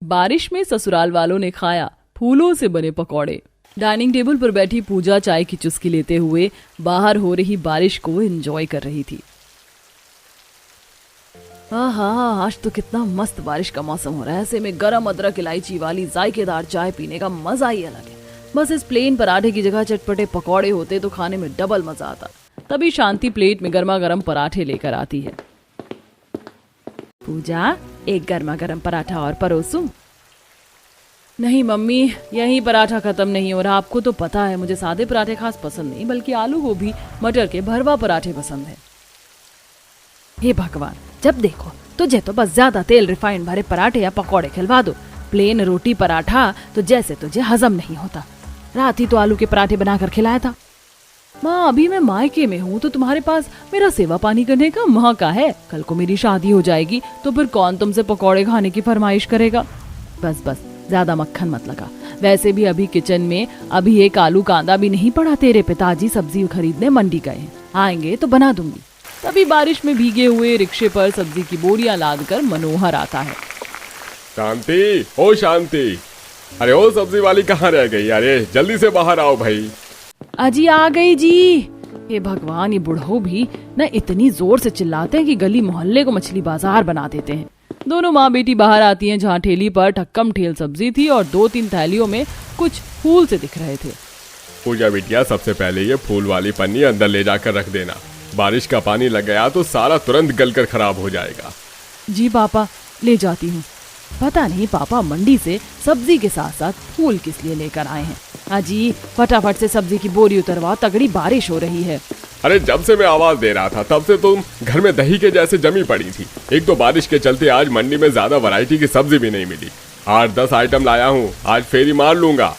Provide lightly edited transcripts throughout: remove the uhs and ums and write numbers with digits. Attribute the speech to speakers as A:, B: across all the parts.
A: बारिश में ससुराल वालों ने खाया फूलों से बने पकौड़े। डाइनिंग टेबल पर बैठी पूजा चाय की चुस्की लेते हुए बाहर हो रही बारिश को एंजॉय कर रही थी। हाँ, आज तो कितना मस्त बारिश का मौसम हो रहा है। ऐसे में गरम अदरक इलायची वाली जायकेदार चाय पीने का मजा ही अलग है। बस इस प्लेन पराठे की जगह चटपटे पकौड़े होते तो खाने में डबल मजा आता। तभी शांति प्लेट में गर्मा गर्म पराठे लेकर आती है। पूजा, एक गर्मा गर्म पराठा और परोसूं? नहीं मम्मी, यही पराठा खत्म नहीं हो रहा। आपको तो पता है मुझे सादे पराठे खास पसंद नहीं, बल्कि आलू गोभी मटर के भरवा पराठे पसंद है। हे भगवान, जब देखो तुझे तो बस ज्यादा तेल रिफाइंड भरे पराठे या पकौड़े खिलवा दो। प्लेन रोटी पराठा तो जैसे तुझे हजम नहीं होता। रात ही तो आलू के पराठे बनाकर खिलाया था। माँ, अभी मैं मायके में हूँ तो तुम्हारे पास मेरा सेवा पानी करने का मौका है। कल को मेरी शादी हो जाएगी तो फिर कौन तुमसे पकौड़े खाने की फरमाइश करेगा। बस बस, ज्यादा मक्खन मत लगा। वैसे भी अभी किचन में अभी एक आलू कांदा भी नहीं पड़ा। तेरे पिताजी सब्जी खरीदने मंडी गए हैं, आएंगे तो बना दूंगी। तभी बारिश में भीगे हुए रिक्शे पर सब्जी की बोरियां लादकर मनोहर आता है।
B: शांति, ओ शांति, अरे ओ सब्जी वाली कहाँ रह गई? अरे जल्दी से बाहर आओ भाई।
A: अजी आ गई जी। हे भगवान, ये बुढ़ो भी न इतनी जोर से चिल्लाते हैं कि गली मोहल्ले को मछली बाजार बना देते हैं। दोनों माँ बेटी बाहर आती हैं जहाँ ठेली पर ठक्कम ठेल सब्जी थी और 2-3 थैलियों में कुछ फूल से दिख रहे थे।
B: पूजा बिटिया, सबसे पहले ये फूल वाली पन्नी अंदर ले जाकर रख देना। बारिश का पानी लग गया तो सारा तुरंत गलकर खराब हो जाएगा।
A: जी पापा, ले जाती हूँ। पता नहीं पापा मंडी से सब्जी के साथ साथ फूल किस लिए लेकर आए हैं। अजी फटाफट से सब्जी की बोरी उतरवाओ, तगड़ी बारिश हो रही है।
B: अरे जब से मैं आवाज दे रहा था तब से तुम घर में दही के जैसे जमी पड़ी थी। एक तो बारिश के चलते आज मंडी में ज्यादा वैरायटी की सब्जी भी नहीं मिली। 8-10 आइटम लाया हूँ, आज फेरी मार लूंगा।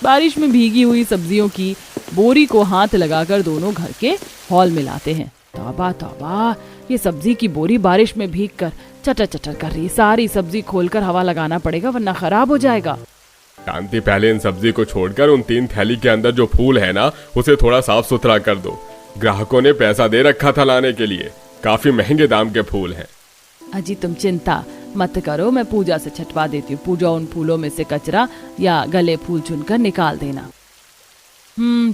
A: बारिश में भीगी हुई सब्जियों की बोरी को हाथ लगाकर दोनों घर के हॉल में लाते हैं। तौबा तौबा, ये सब्जी की बोरी बारिश में भीगकर चटर चटर कर रही। सारी सब्जी खोलकर हवा लगाना पड़ेगा वरना खराब हो जाएगा।
B: शांति, पहले इन सब्जी को छोड़कर उन 3 थैली के अंदर जो फूल है ना, उसे थोड़ा साफ सुथरा कर दो। ग्राहकों ने पैसा दे रखा था लाने के लिए। काफी महंगे दाम के फूल हैं।
A: अजी तुम चिंता मत करो, मैं पूजा से छटवा देती हूँ। पूजा उन फूलों में से कचरा या गले फूल चुनकर निकाल देना।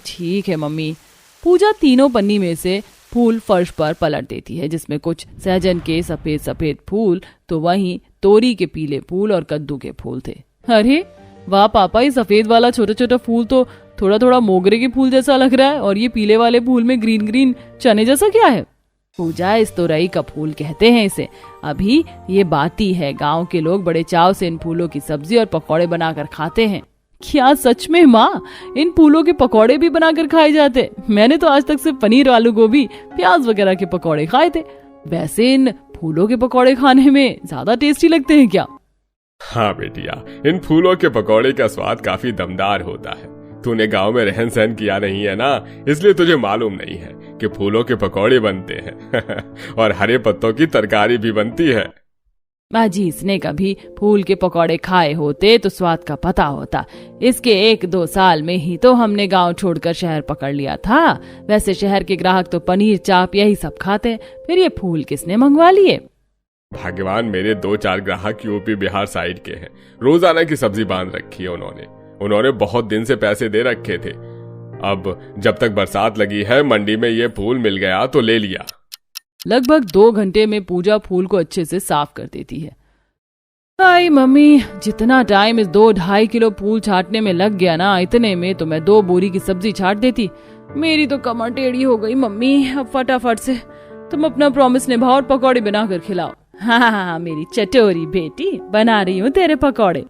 A: ठीक है मम्मी। पूजा तीनों पन्नी में से फूल फर्श पर पलट देती है, जिसमें कुछ सहजन के सफेद सफेद फूल तो वहीं तोरी के पीले फूल और कद्दू के फूल थे। अरे वाह पापा, ये सफेद वाला छोटा छोटा फूल तो थोड़ा थोड़ा मोगरे के फूल जैसा लग रहा है, और ये पीले वाले फूल में ग्रीन ग्रीन चने जैसा क्या है? पूजा, इस तोरई का फूल कहते हैं इसे। अभी ये बाती है। गांव के लोग बड़े चाव से इन फूलों की सब्जी और पकौड़े बनाकर खाते हैं। क्या सच में माँ, इन फूलों के पकौड़े भी बनाकर खाए जाते? मैंने तो आज तक सिर्फ पनीर, आलू गोभी, प्याज वगैरह के पकौड़े खाए थे। वैसे इन फूलों के पकौड़े खाने में ज्यादा टेस्टी लगते हैं क्या?
B: हाँ बेटिया, इन फूलों के पकौड़े का स्वाद काफी दमदार होता है। तूने गांव में रहन सहन किया नहीं है ना, इसलिए तुझे मालूम नहीं है कि फूलों के पकौड़े बनते हैं और हरे पत्तों की तरकारी भी बनती है।
A: माँ जी, इसने कभी फूल के पकौड़े खाए होते तो स्वाद का पता होता। इसके 1-2 साल में ही तो हमने गांव छोड़कर शहर पकड़ लिया था। वैसे शहर के ग्राहक तो पनीर, चाप यही सब खाते, फिर ये फूल किसने मंगवा लिए?
B: भगवान, मेरे 2-4 ग्राहक यूपी बिहार साइड के हैं। रोजाना की सब्जी बांध रखी है उन्होंने बहुत दिन से पैसे दे रखे थे। अब जब तक बरसात लगी है, मंडी में ये फूल मिल गया तो ले लिया।
A: लगभग 2 घंटे में पूजा फूल को अच्छे से साफ कर देती है। आई मम्मी, जितना टाइम इस 2-2.5 किलो फूल छाटने में लग गया ना, इतने में तो मैं 2 बोरी की सब्जी छाट देती। मेरी तो कमर टेढ़ी हो गई मम्मी। अब फटाफट से तुम अपना प्रॉमिस निभाओ और पकौड़े बनाकर खिलाओ। हाँ, मेरी चटोरी बेटी, बना रही हूँ तेरे पकौड़े।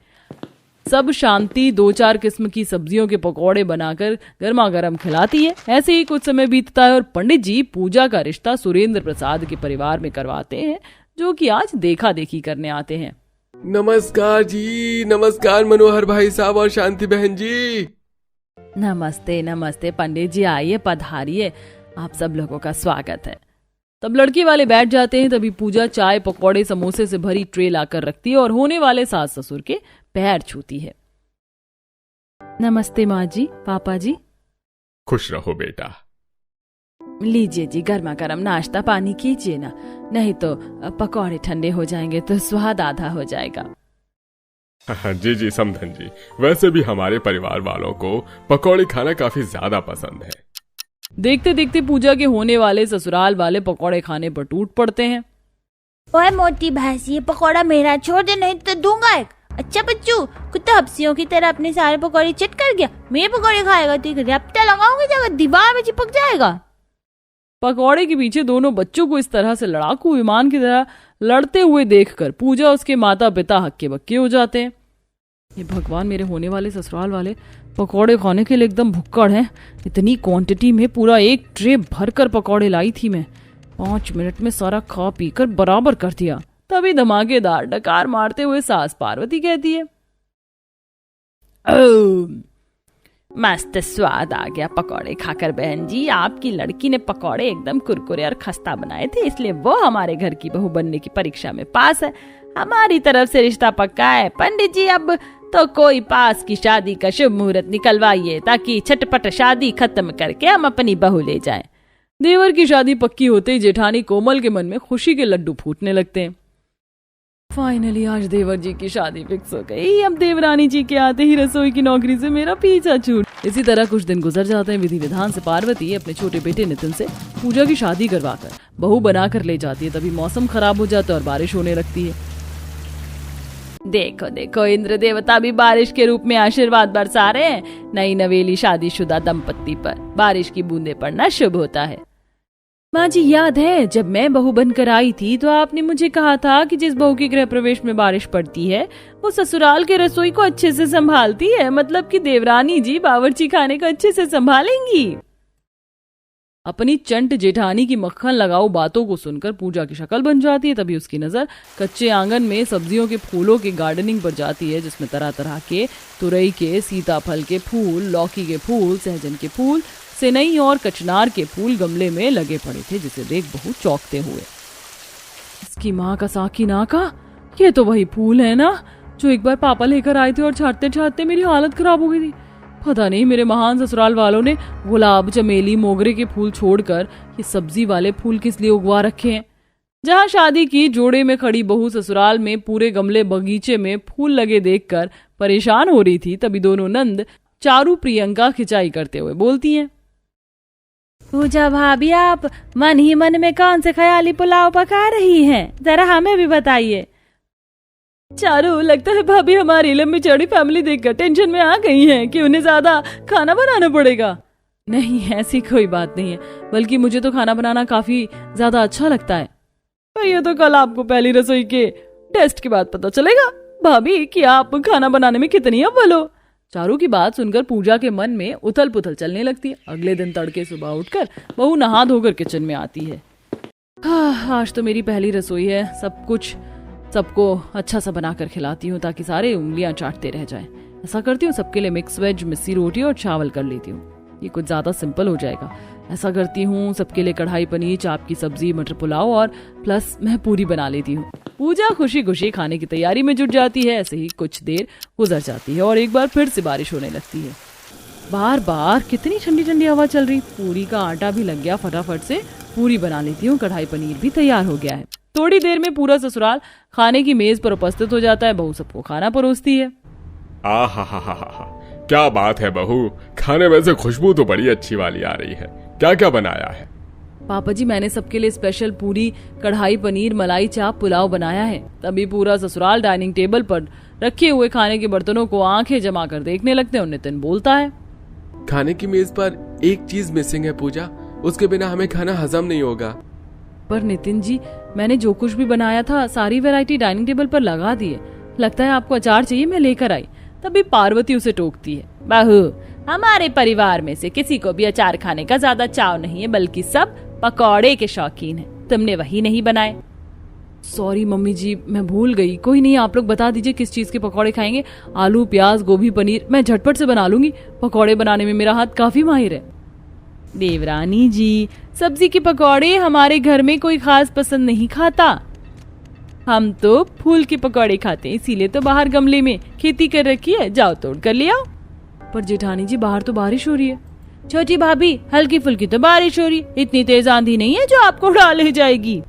A: सब शांति 2-4 किस्म की सब्जियों के पकौड़े बनाकर गर्मा गर्म खिलाती है। ऐसे ही कुछ समय बीतता है और पंडित जी पूजा का रिश्ता सुरेंद्र प्रसाद के परिवार में करवाते हैं, जो कि आज देखा देखी करने आते हैं।
B: नमस्कार जी, नमस्कार मनोहर भाई साहब और शांति बहन जी।
A: नमस्ते नमस्ते पंडित जी, आइए पधारिए, आप सब लोगों का स्वागत है। तब लड़के वाले बैठ जाते हैं। तभी पूजा चाय, पकौड़े, समोसे से भरी ट्रे लाकर रखती है और होने वाले सास ससुर के पैर छूती है। नमस्ते माँ जी, पापा जी।
B: खुश रहो बेटा।
A: लीजिए जी, गर्मा गर्म नाश्ता पानी कीजिए ना, नहीं तो पकौड़े ठंडे हो जाएंगे तो स्वाद आधा हो जाएगा।
B: हाँ जी जी समधन जी, वैसे भी हमारे परिवार वालों को पकौड़े खाना काफी ज्यादा पसंद है।
A: देखते देखते पूजा के होने वाले ससुराल वाले पकौड़े खाने पर टूट पड़ते हैं।
C: ओए मोटी भैंस, ये पकौड़ा मेरा छोड़ दे, नहीं तो दूंगा एक। अच्छा बच्चू, कुत्ता हफ्सियों की तरह अपने सारे पकौड़े चट कर गया। मेरे पकौड़े खाएगा तो एक रपटा लगाऊंगी, जगह दीवार में चिपक जाएगा।
A: पकौड़े के पीछे दोनों बच्चों को इस तरह से लड़ाकू विमान की तरह लड़ते हुए देखकर पूजा उसके माता पिता हक्के बक्के हो जाते हैं। ये भगवान, मेरे होने वाले ससुराल वाले पकौड़े खाने के लिए एकदम भुक्कड़ हैं। इतनी क्वांटिटी में पूरा एक ट्रे भरकर पकौड़े लाई थी मैं। 5 मिनट में सारा खा पी कर बराबर कर दिया। तभी धमाकेदार डकार मारते हुए सास पार्वती कहती है, मस्त स्वाद आ गया पकौड़े खाकर बहन जी। आपकी लड़की ने पकौड़े एकदम कुरकुरे और खस्ता बनाए थे, इसलिए वो हमारे घर की बहू बनने की परीक्षा में पास है। हमारी तरफ से रिश्ता पक्का है। पंडित जी, अब तो कोई पास की शादी का शुभ मुहूर्त निकलवाइए, ताकि छटपट शादी खत्म करके हम अपनी बहू ले जाएं। देवर की शादी पक्की होते ही जेठानी कोमल के मन में खुशी के लड्डू फूटने लगते हैं। फाइनली आज देवर जी की शादी फिक्स हो गई। अब देवरानी जी के आते ही रसोई की नौकरी से मेरा पीछा छूट। इसी तरह कुछ दिन गुजर जाते हैं। विधि विधान से पार्वती अपने छोटे बेटे नितिन से पूजा की शादी करवाकर बहू बनाकर ले जाती है। तभी मौसम खराब हो जाता है और बारिश होने लगती है। देखो देखो, इंद्र देवता भी बारिश के रूप में आशीर्वाद बरसा रहे हैं नई नवेली शादीशुदा दंपत्ति पर। बारिश की बूंदे पड़ना शुभ होता है। माँ जी, याद है जब मैं बहू बनकर आई थी तो आपने मुझे कहा था कि जिस बहू के गृह प्रवेश में बारिश पड़ती है वो ससुराल के रसोई को अच्छे से संभालती है। मतलब कि देवरानी जी बावर्ची खाने को अच्छे से संभालेंगी। अपनी चंट जेठानी की मक्खन लगाओ बातों को सुनकर पूजा की शक्ल बन जाती है। तभी उसकी नजर कच्चे आंगन में सब्जियों के फूलों की गार्डनिंग पर जाती है, जिसमें तरह तरह के तुरई के, सीताफल के फूल, लौकी के फूल, सहजन के फूल, सेनई और कचनार के फूल गमले में लगे पड़े थे, जिसे देख बहुत चौंकते हुए, इसकी माँ का साकी नाका, ये तो वही फूल है ना जो एक बार पापा लेकर आए थे और छाटते छाटते मेरी हालत खराब हो गई थी। पता नहीं मेरे महान ससुराल वालों ने गुलाब, चमेली, मोगरे के फूल छोड़कर ये सब्जी वाले फूल किस लिए उगवा रखे हैं। जहाँ शादी की जोड़े में खड़ी बहू ससुराल में पूरे गमले बगीचे में फूल लगे देखकर परेशान हो रही थी, तभी दोनों नंद चारू प्रियंका खिंचाई करते हुए बोलती हैं, पूजा भाभी, आप मन ही मन में कौन से ख्याली पुलाव पका रही हैं, जरा हमें भी बताइए। चारू, लगता है भाभी हमारी लंबी चौड़ी फैमिली देखकर टेंशन में आ गई हैं कि उन्हें ज्यादा खाना बनाना पड़ेगा। नहीं, ऐसी कोई बात नहीं है, बल्कि मुझे तो खाना बनाना काफी ज्यादा अच्छा लगता है। पर ये तो कल आपको पहली रसोई के टेस्ट के बाद पता चलेगा भाभी कि आप खाना बनाने में कितनी अव्वल हो। चारू की बात सुनकर पूजा के मन में उथल पुथल चलने लगती है। अगले दिन तड़के सुबह उठकर बहू नहा धोकर किचन में आती है। आज तो मेरी पहली रसोई है, सब कुछ सबको अच्छा सा बनाकर खिलाती हूँ ताकि सारे उंगलियां चाटते रह जाएं। ऐसा करती हूँ, सबके लिए मिक्स वेज, मिस्सी रोटी और चावल कर लेती हूँ, ये कुछ ज्यादा सिंपल हो जाएगा। ऐसा करती हूँ, सबके लिए कढ़ाई पनीर, चाप की सब्जी, मटर पुलाव और प्लस मैं पूरी बना लेती हूँ। पूजा खुशी खुशी खाने की तैयारी में जुट जाती है। ऐसे ही कुछ देर गुजर जाती है और एक बार फिर से बारिश होने लगती है। बार बार कितनी ठंडी ठंडी हवा चल रही। पूरी का आटा भी लग गया, फटाफट से पूरी बना लेती हूँ। कढ़ाई पनीर भी तैयार हो गया है। थोड़ी देर में पूरा ससुराल खाने की मेज पर उपस्थित हो जाता है। बहू सबको खाना परोसती है।
B: आहा, क्या बात है बहू, खाने में से खुशबू तो बड़ी अच्छी वाली आ रही है। क्या क्या बनाया है?
A: पापा जी, मैंने सबके लिए स्पेशल पूरी, कढ़ाई पनीर, मलाई चाप, पुलाव बनाया है। तभी पूरा ससुराल डाइनिंग टेबल पर रखे हुए खाने के बर्तनों को आंखें जमा कर देखने लगते हैं। नितिन बोलता है,
D: खाने की मेज पर एक चीज मिसिंग है पूजा, उसके बिना हमें खाना हजम नहीं होगा।
A: पर नितिन जी, मैंने जो कुछ भी बनाया था सारी वैरायटी डाइनिंग टेबल पर लगा दी है। लगता है आपको अचार चाहिए, मैं लेकर आई। तभी पार्वती उसे टोकती है, बहू, हमारे परिवार में से किसी को भी अचार खाने का ज्यादा चाव नहीं है, बल्कि सब पकौड़े के शौकीन हैं। तुमने वही नहीं बनाए। सॉरी मम्मी जी, मैं भूल गई। कोई नहीं, आप लोग बता दीजिए किस चीज के पकौड़े खाएंगे। आलू, प्याज, गोभी, पनीर, मैं झटपट से बना लूंगी। पकौड़े बनाने में मेरा हाथ काफी माहिर है। देवरानी जी, सब्जी के पकौड़े हमारे घर में कोई खास पसंद नहीं खाता। हम तो फूल के पकौड़े खाते हैं, इसीलिए तो बाहर गमले में खेती कर रखी है, जाओ तोड़ कर ले आओ। पर जेठानी जी, बाहर तो बारिश हो रही है। छोटी भाभी, हल्की फुल्की तो बारिश हो रही है, इतनी तेज आंधी नहीं है जो आपको उड़ा ले जाएगी।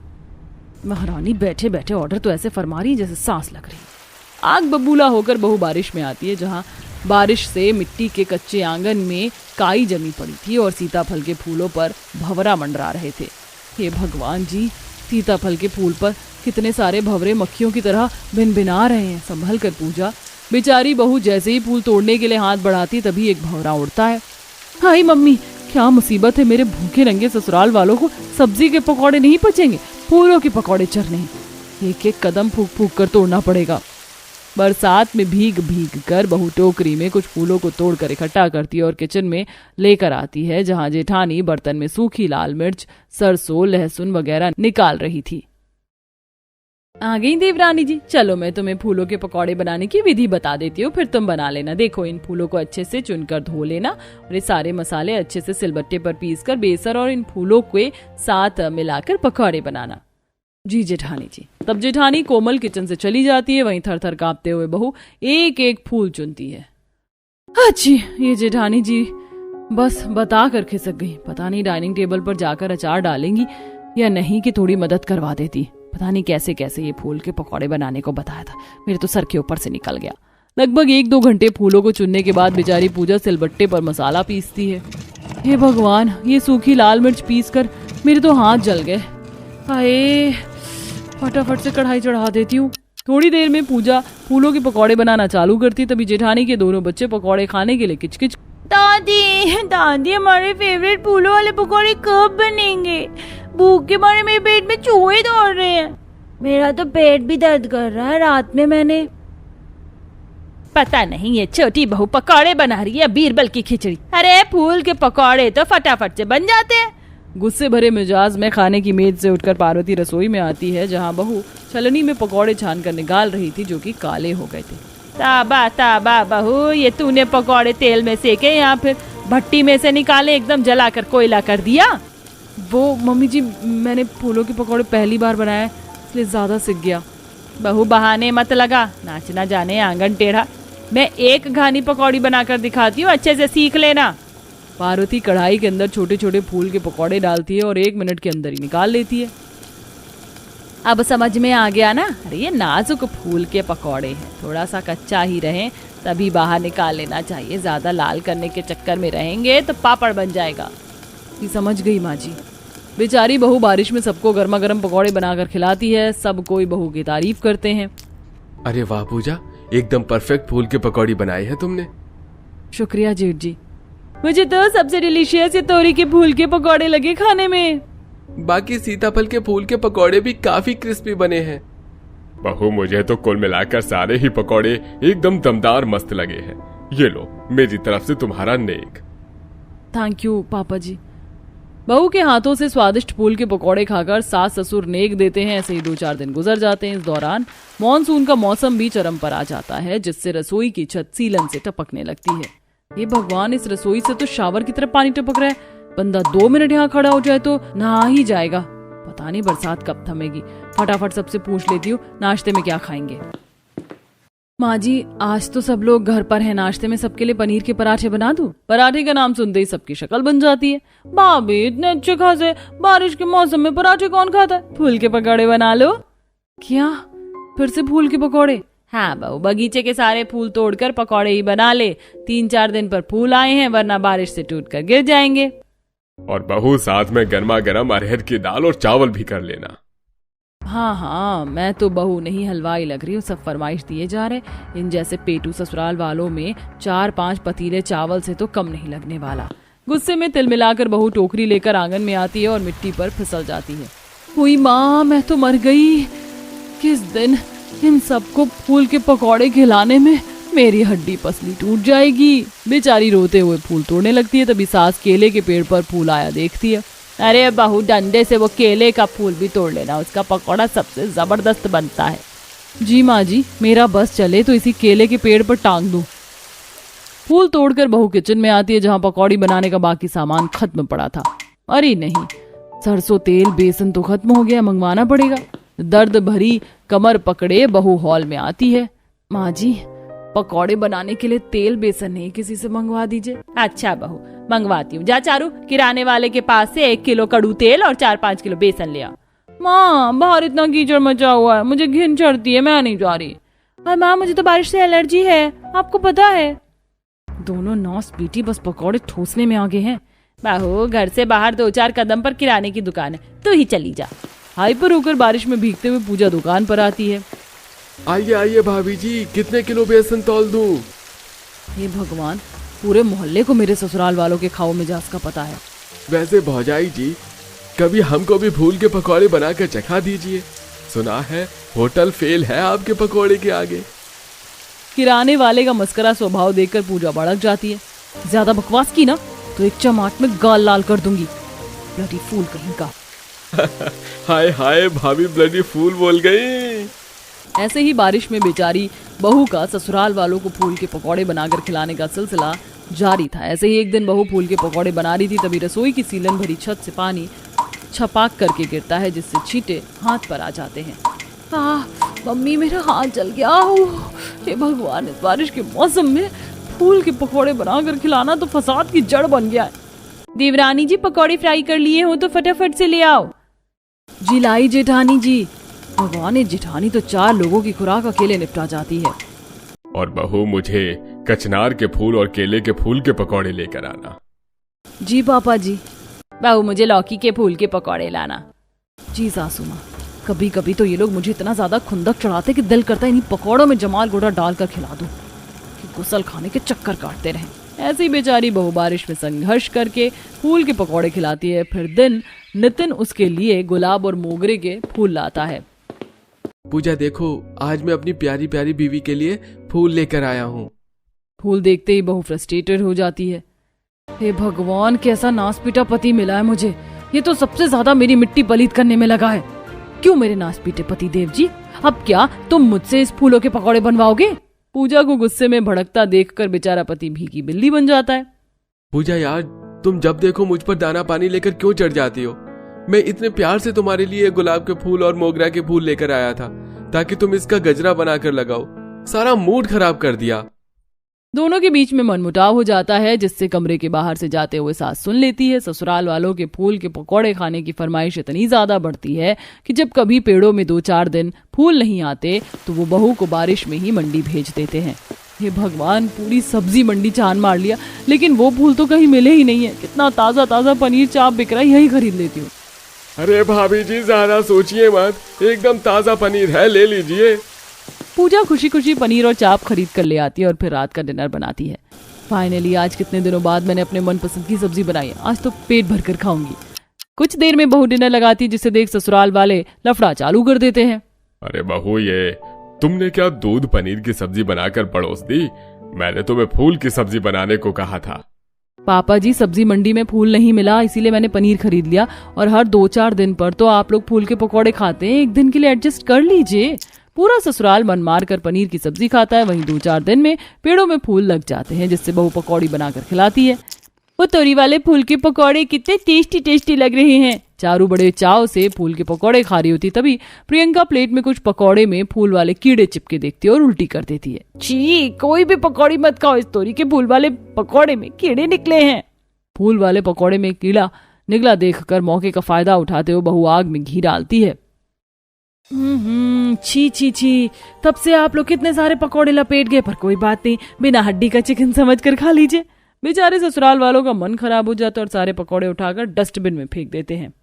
A: महारानी बैठे बैठे ऑर्डर तो ऐसे फरमा रही है जैसे सांस लग रही है। आग बबूला होकर बहू बारिश में आती है, जहाँ बारिश से मिट्टी के कच्चे आंगन में काई जमी पड़ी थी और सीताफल के फूलों पर भंवरा मंडरा रहे थे। हे भगवान जी, सीताफल के फूल पर कितने सारे भंवरे मक्खियों की तरह भिनभिना रहे हैं। संभल कर पूजा। बेचारी बहू जैसे ही फूल तोड़ने के लिए हाथ बढ़ाती तभी एक भंवरा उड़ता है। हाय मम्मी, क्या मुसीबत है, मेरे भूखे रंगे ससुराल वालों को सब्जी के पकौड़े नहीं पचेंगे, फूलों के पकौड़े चरने हैं। एक एक कदम फूक फूक कर तोड़ना पड़ेगा। बरसात में भीग भीग कर बहू टोकरी में कुछ फूलों को तोड़कर इकट्ठा करती है और किचन में लेकर आती है, जहां जेठानी बर्तन में सूखी लाल मिर्च, सरसों, लहसुन वगैरह निकाल रही थी। आ गई देवरानी जी, चलो मैं तुम्हें फूलों के पकौड़े बनाने की विधि बता देती हूँ, फिर तुम बना लेना। देखो, इन फूलों को अच्छे से चुनकर धो लेना और ये सारे मसाले अच्छे से सिलबट्टे पर पीसकर बेसन और इन फूलों के साथ मिलाकर पकौड़े बनाना। जी जेठानी जी। तब जेठानी कोमल किचन से चली जाती है। वहीं थर थर कांपते हुए बहू एक एक फूल चुनती है। अच्छी, ये जेठानी जी बस बता कर खिसक गई। पता नहीं डाइनिंग टेबल पर जाकर अचार डालेंगी या नहीं कि थोड़ी मदद करवा देती। पता नहीं कैसे कैसे ये फूल के पकौड़े बनाने को बताया था, मेरे तो सर के ऊपर से निकल गया। लगभग 1-2 घंटे फूलों को चुनने के बाद बेचारी पूजा सिलबट्टे पर मसाला पीसती है। हे भगवान, ये सूखी लाल मिर्च पीस कर मेरे तो हाथ जल गए। हाय, फटाफट से कढ़ाई चढ़ा देती हूँ। थोड़ी देर में पूजा फूलों के पकौड़े बनाना चालू करती, तभी जेठानी के दोनों बच्चे पकौड़े खाने के लिए किचकिच।
C: दादी दादी, हमारे फेवरेट फूलों वाले पकौड़े कब बनेंगे? भूख के मारे मेरे पेट में चूहे दौड़ रहे हैं। मेरा तो पेट भी दर्द कर रहा है। रात में मैंने
E: पता नहीं ये छोटी बहू पकौड़े बना रही है बीरबल की खिचड़ी। अरे फूल के पकौड़े तो फटाफट से बन जाते हैं।
A: गुस्से भरे मिजाज में खाने की मेज से उठकर पार्वती रसोई में आती है, जहां बहू छलनी में पकौड़े छान कर निकाल रही थी, जो कि काले हो गए थे।
E: ताबा ताबा बहू, ये तूने पकौड़े तेल में सेके या फिर भट्टी में से निकाले, एकदम जलाकर कोयला कर दिया?
A: वो मम्मी जी, मैंने फूलों के पकौड़े पहली बार बनाए, इसलिए ज्यादा सीख गया।
E: बहू बहाने मत लगा, नाचना जाने आंगन टेढ़ा। मैं एक घानी पकौड़ी बनाकर दिखाती हूँ, अच्छे से सीख लेना।
A: पार्वती कढ़ाई के अंदर छोटे छोटे फूल के पकौड़े डालती है और 1 मिनट के अंदर ही निकाल लेती है।
E: अब समझ में आ गया ना? अरे ये नाजुक फूल के पकौड़े हैं, थोड़ा सा कच्चा ही रहे तभी बाहर निकाल लेना चाहिए। ज्यादा लाल करने के चक्कर में रहेंगे तो पापड़ बन जाएगा।
A: ये समझ गई माँ जी। बेचारी बहू बारिश में सबको गर्मा गर्म पकौड़े बनाकर खिलाती है। सब कोई बहू की तारीफ करते हैं।
D: अरे वाह पूजा, एकदम परफेक्ट फूल के पकौड़ी बनाए हैं तुमने।
A: शुक्रिया जेठ जी। मुझे तो सबसे डिलीशियस ये तोरी के फूल के पकौड़े लगे खाने में।
D: बाकी सीताफल के फूल के पकौड़े भी काफी क्रिस्पी बने हैं।
B: बहू, मुझे तो कुल मिलाकर सारे ही पकौड़े एकदम दमदार मस्त लगे हैं। ये लो, मेरी तरफ से तुम्हारा नेक।
A: थैंक यू पापा जी। बहू के हाथों से स्वादिष्ट फूल के पकौड़े खाकर सास ससुर नेक देते हैं। ऐसे ही 2-4 दिन गुजर जाते हैं। इस दौरान मॉनसून का मौसम भी चरम पर आ जाता है, जिससे रसोई की छत सीलन से टपकने लगती है। ये भगवान, इस रसोई से तो शावर की तरफ पानी टपक रहा है। बंदा 2 मिनट यहाँ खड़ा हो जाए तो नहा ही जाएगा। पता नहीं बरसात कब थमेगी। फटाफट सबसे पूछ लेती हूँ, नाश्ते में क्या खाएंगे? माँ जी, आज तो सब लोग घर पर हैं। नाश्ते में सबके लिए पनीर के पराठे बना दूं? पराठे का नाम सुनते ही सबकी शक्ल बन जाती है। भाभी, इतने अच्छे खासे बारिश के मौसम में पराठे कौन खाता है? फूल के पकौड़े बना लो। क्या फिर से फूल के पकौड़े?
E: हाँ बहू, बगीचे के सारे फूल तोड़कर पकौड़े ही बना ले। 3-4 दिन पर फूल आए हैं, वरना बारिश से टूट कर गिर जाएंगे।
B: और बहू, साथ में गर्मा गर्म अरहर की दाल और चावल भी कर लेना।
A: हाँ, मैं तो बहू नहीं हलवाई लग रही हूँ। सब फरमाइश दिए जा रहे। इन जैसे पेटू ससुराल वालों में 4-5 पतीले चावल से तो कम नहीं लगने वाला। गुस्से में तिल मिलाकर बहू टोकरी लेकर आंगन में आती है और मिट्टी पर फिसल जाती है। हुई माँ, मैं तो मर गई। किस दिन इन सबको फूल के पकौड़े खिलाने में मेरी हड्डी पसली टूट जाएगी। बेचारी रोते हुए फूल तोड़ने लगती है। तभी सास केले के पेड़ पर फूल आया देखती है।
E: अरे बहू, डंडे से वो केले का फूल भी तोड़ लेना, उसका पकौड़ा सबसे जबरदस्त बनता है।
A: जी माँ जी, मेरा बस चले तो इसी केले के पेड़ पर टांग दूं। फूल तोड़कर बहू किचन में आती है, जहाँ पकौड़ी बनाने का बाकी सामान खत्म पड़ा था। अरे नहीं, सरसों तेल बेसन तो खत्म हो गया, मंगवाना पड़ेगा। दर्द भरी कमर पकड़े बहू हॉल में आती है। माँ जी, पकौड़े बनाने के लिए तेल बेसन नहीं, किसी से मंगवा दीजिए।
E: अच्छा बहू, मंगवाती हूँ। जा चारू, किराने वाले के पास से 1 किलो कड़ू तेल और 4-5 किलो बेसन ले आ।
A: माँ, बाहर इतना कीचड़ मचा हुआ है, मुझे घिन चढ़ती है, मैं नहीं जा रही।
E: और माँ मुझे तो बारिश से एलर्जी है, आपको पता है। दोनों नौस बेटी बस पकौड़े ठूसने में आगे हैं। बाहू घर से बाहर 2-4 कदम पर किराने की दुकान है, तू ही चली जा। हाइपर होकर बारिश में भीगते हुए पूजा दुकान पर आती है।
D: आइए आइए भाभी जी, कितने किलो बेसन तौल दूं?
E: हे भगवान, पूरे मोहल्ले को मेरे ससुराल वालों के खाओ मिजाज का पता है।
D: वैसे भौजाई जी, कभी हमको भी फूल के पकौड़े बनाकर चखा दीजिए। सुना है होटल फेल है आपके पकौड़े के आगे।
E: किराने वाले का मस्करा स्वभाव देखकर पूजा भड़क जाती है। ज्यादा बकवास की ना तो एक चमाट में गाल लाल कर दूंगी, ब्लडी फूल कहीं का।
D: हाय हाय, भाभी ब्लडी फूल बोल गई।
E: ऐसे ही बारिश में बेचारी बहू का ससुराल वालों को फूल के पकौड़े बनाकर खिलाने का सिलसिला जारी था। ऐसे ही एक दिन बहू फूल के पकौड़े बना रही थी, तभी रसोई की सीलन भरी छत से पानी छपाक करके गिरता है, जिससे छींटे हाथ पर आ जाते हैं। मम्मी मेरा हाथ जल गया। हे भगवान, इस बारिश के मौसम में फूल के पकौड़े बनाकर खिलाना तो फसाद की जड़ बन गया है। देवरानी जी, पकौड़े फ्राई कर लिए हो तो फटाफट से ले आओ। जी लाई जेठानी जी। भगवान, जेठानी तो 4 लोगों की खुराक अकेले निपटा जाती है।
B: और बहू, मुझे कचनार के फूल और केले के फूल के पकौड़े लेकर आना।
E: जी पापा जी। बहू, मुझे लौकी के फूल के पकौड़े लाना। जी सासू माँ। कभी कभी तो ये लोग मुझे इतना ज्यादा खुंदक चढ़ाते कि दिल करता है इन्हीं पकौड़ों में जमाल गोड़ा डालकर खिला दूं कि गुसल खाने के चक्कर काटते रहें। ऐसी ही बेचारी बहू बारिश में संघर्ष करके फूल के पकौड़े खिलाती है। फिर दिन नितिन उसके लिए गुलाब और मोगरे के फूल लाता है।
D: पूजा देखो, आज मैं अपनी प्यारी प्यारी बीवी के लिए फूल लेकर आया हूँ।
E: फूल देखते ही बहू फ्रस्ट्रेटेड हो जाती है। हे भगवान, कैसा नासपीटा पति मिला है मुझे। ये तो सबसे ज्यादा मेरी मिट्टी पलीत करने में लगा है। क्यों मेरे नासपीटे पति देव जी, अब क्या तुम मुझसे इस फूलों के पकौड़े बनवाओगे? पूजा को गुस्से में भड़कता देखकर बेचारा पति भीगी बिल्ली बन जाता है।
D: पूजा यार, तुम जब देखो मुझ पर दाना पानी लेकर क्यों चढ़ जाती हो? मैं इतने प्यार से तुम्हारे लिए गुलाब के फूल और मोगरा के फूल लेकर आया था ताकि तुम इसका गजरा बनाकर लगाओ। सारा मूड खराब कर दिया।
E: दोनों के बीच में मनमुटाव हो जाता है, जिससे कमरे के बाहर से जाते हुए सास सुन लेती है। ससुराल वालों के फूल के पकौड़े खाने की फरमाइश इतनी ज्यादा बढ़ती है कि जब कभी पेड़ों में 2-4 दिन फूल नहीं आते तो वो बहू को बारिश में ही मंडी भेज देते हैं। हे भगवान, पूरी सब्जी मंडी चांद मार लिया, लेकिन वो फूल तो कहीं मिले ही नहीं है। कितना ताजा ताजा पनीर चाप बिक रहा है, यही खरीद लेती हूँ।
B: अरे भाभी जी, ज्यादा सोचिए मत, एकदम ताजा पनीर है, ले लीजिए।
E: पूजा खुशी खुशी पनीर और चाप खरीद कर ले आती है और फिर रात का डिनर बनाती है। फाइनली आज कितने दिनों बाद मैंने अपने मनपसंद की सब्जी बनाई है, आज तो पेट भर कर खाऊंगी। कुछ देर में बहू डिनर लगाती है, जिसे देख ससुराल वाले लफड़ा चालू कर देते हैं।
B: अरे बहू, ये तुमने क्या दूध पनीर की सब्जी बनाकर परोस दी? मैंने तुम्हें फूल की सब्जी बनाने को कहा था।
E: पापा जी, सब्जी मंडी में फूल नहीं मिला, इसीलिए मैंने पनीर खरीद लिया। और हर 2-4 दिन पर तो आप लोग फूल के पकौड़े खाते हैं, एक दिन के लिए एडजस्ट कर लीजिए। पूरा ससुराल मन मार कर पनीर की सब्जी खाता है। वहीं 2-4 दिन में पेड़ों में फूल लग जाते हैं, जिससे बहू पकौड़ी बनाकर खिलाती है। वो तोरी वाले फूल के पकौड़े कितने टेस्टी टेस्टी लग रहे हैं। चारू बड़े चाव से फूल के पकौड़े खा रही होती, तभी प्रियंका प्लेट में कुछ पकौड़े में फूल वाले कीड़े चिपके देखती है और उल्टी कर देती है। छी, कोई भी पकौड़ी मत खाओ, इस तोरी के फूल वाले पकौड़े में कीड़े निकले हैं। फूल वाले पकौड़े में कीड़ा निकला देखकर मौके का फायदा उठाते हुए बहू आग में घी डालती है। छी छी छी, तब से आप लोग कितने सारे पकौड़े लपेट गए, पर कोई बात नहीं, बिना हड्डी का चिकन समझकर खा लीजिए। बेचारे ससुराल वालों का मन खराब हो जाता है और सारे पकौड़े उठाकर डस्टबिन में फेंक देते हैं।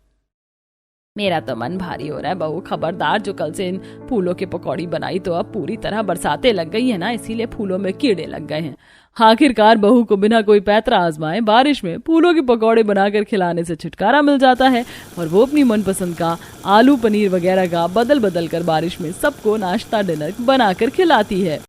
E: मेरा तो मन भारी हो रहा है बहू, खबरदार, जो कल से इन फूलों की पकौड़ी बनाई तो अब पूरी तरह बरसातें लग गई है ना, इसीलिए फूलों में कीड़े लग गए हैं। आखिरकार बहू को बिना कोई पैतरा आजमाए बारिश में फूलों के पकौड़े बनाकर खिलाने से छुटकारा मिल जाता है और वो अपनी मनपसंद का आलू पनीर वगैरह का बदल बदल कर बारिश में सबको नाश्ता डिनर बनाकर खिलाती है।